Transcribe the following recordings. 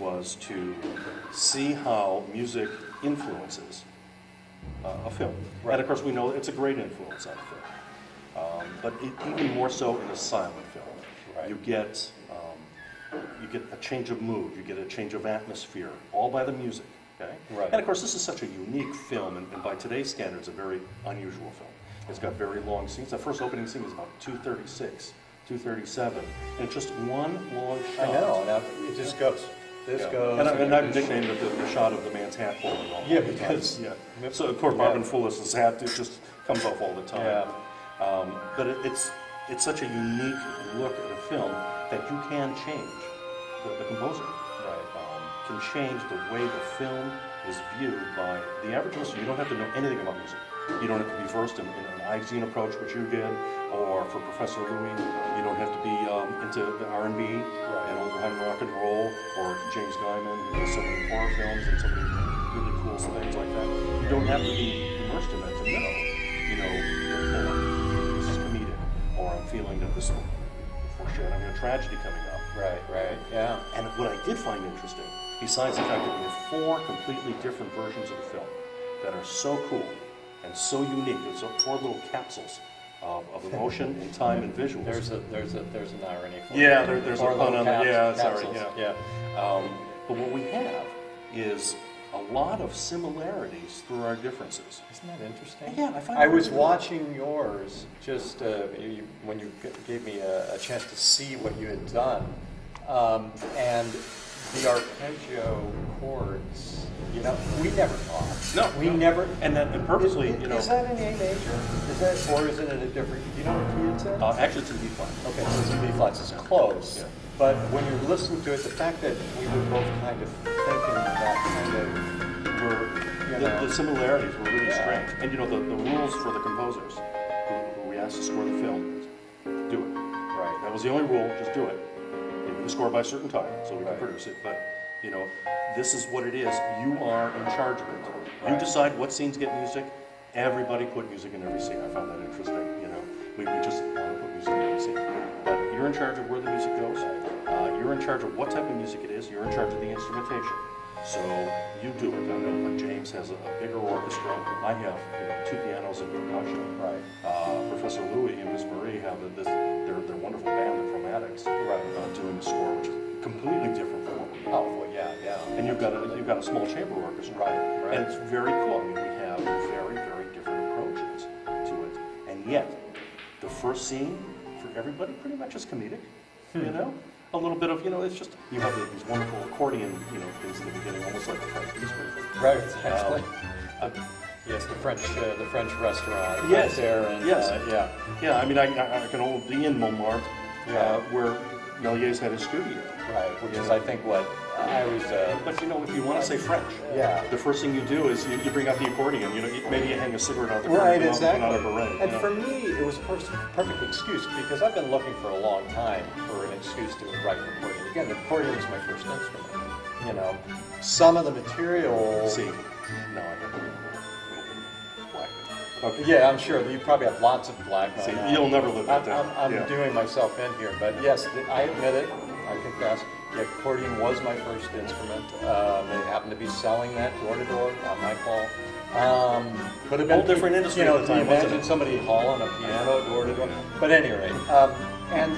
was to see how music influences a film. Right. And of course we know it's a great influence on a film. But even more so in a silent film. Right. You get a change of mood, you get a change of atmosphere, all by the music. Okay? Right. And of course this is such a unique film, and by today's standards a very unusual film. It's got very long scenes. The first opening scene is about 2:36, 2:37, and it's just one long shot. I know, now it just goes. This goes. And I've nicknamed it the shot of the man's hat falling off. Yeah, because... Yeah. So of course Marvin Fullis's hat, it just comes off all the time. Yeah. But it's such a unique look at a film that you can change. The composer can change the way the film is viewed by the average listener. You don't have to know anything about music. You don't have to be versed in an Ivesian approach, which you did, or for Professor Louis, you don't have to be into the R&B and old time rock and roll, or James Guyman, who does so many horror films and so many really cool things like that. You don't have to be immersed in that to know, this is comedic, or I'm feeling that this is foreshadowing a tragedy coming up. Right, yeah. And what I did find interesting, besides the fact that we have 4 completely different versions of the film that are so cool and so unique, it's 4 little capsules of emotion and time and visuals. There's an irony for yeah, it. there's a pun on that. Yeah, sorry. Capsules. Yeah. But what we have is a lot of similarities through our differences. Isn't that interesting? Yeah, I find. I was watching yours just when you gave me a chance to see what you had done, and the arpeggio chords. We never thought. No, we never. And purposely, Is that an A major? Is that, or is it a different? Do you know what key it's in? Actually, it's in B flat. Okay, so it's in B flats. It's close. Yeah. But when you're listening to it, the fact that we were both kind of thinking that kind of, the similarities were really strange. And the rules for the composers who we asked to score the film is do it. Right. That was the only rule, just do it. You can score by a certain time, so we can produce it. But this is what it is. You are in charge of it. You decide what scenes get music. Everybody put music in every scene. I found that interesting. We just want to put music in every scene. But you're in charge of where the music goes. You're in charge of what type of music it is. You're in charge of the instrumentation. So you do it. I know James has a bigger orchestra. I have 2 pianos and percussion. Right. Professor Louis and Miss Marie have their wonderful band, the Chromatics, doing the score, which is completely different from what we have. Oh, well, yeah. And you've got a small chamber orchestra. Right. And it's very cool. We have very, very different approaches to it. And yet, the first scene for everybody pretty much is comedic. A little bit of, it's just, you have these wonderful accordion, things in the beginning, almost like a French bistro. Right, exactly. Yes, the French restaurant. Yes. Right there. And, yes. Yeah. Yeah, I mean, I can only be in Montmartre, where Méliès had his studio. Right, which is, I think, what I was... But if you want to say French, the first thing you do is you bring out the accordion. Maybe you hang a cigarette out the corner. Right, exactly. Out a beret, and for me, it was a perfect excuse, because I've been looking for a long time for an excuse to write an accordion. Again, the accordion was my first instrument. Some of the material... See, no, I have a little black. Okay. Yeah, I'm sure. You probably have lots of black. See, you'll never live that down. I'm doing myself in here, but yes, I admit it. I confess. The accordion was my first instrument. They happened to be selling that door to door. Not my fault. Could have been a whole different industry at the time. Imagine somebody hauling a piano door to door. But at any rate, and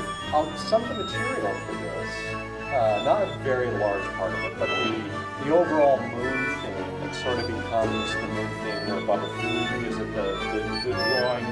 some of the material for this, not a very large part of it, but the overall moon theme, it sort of becomes the moon theme more above the food, because of the drawing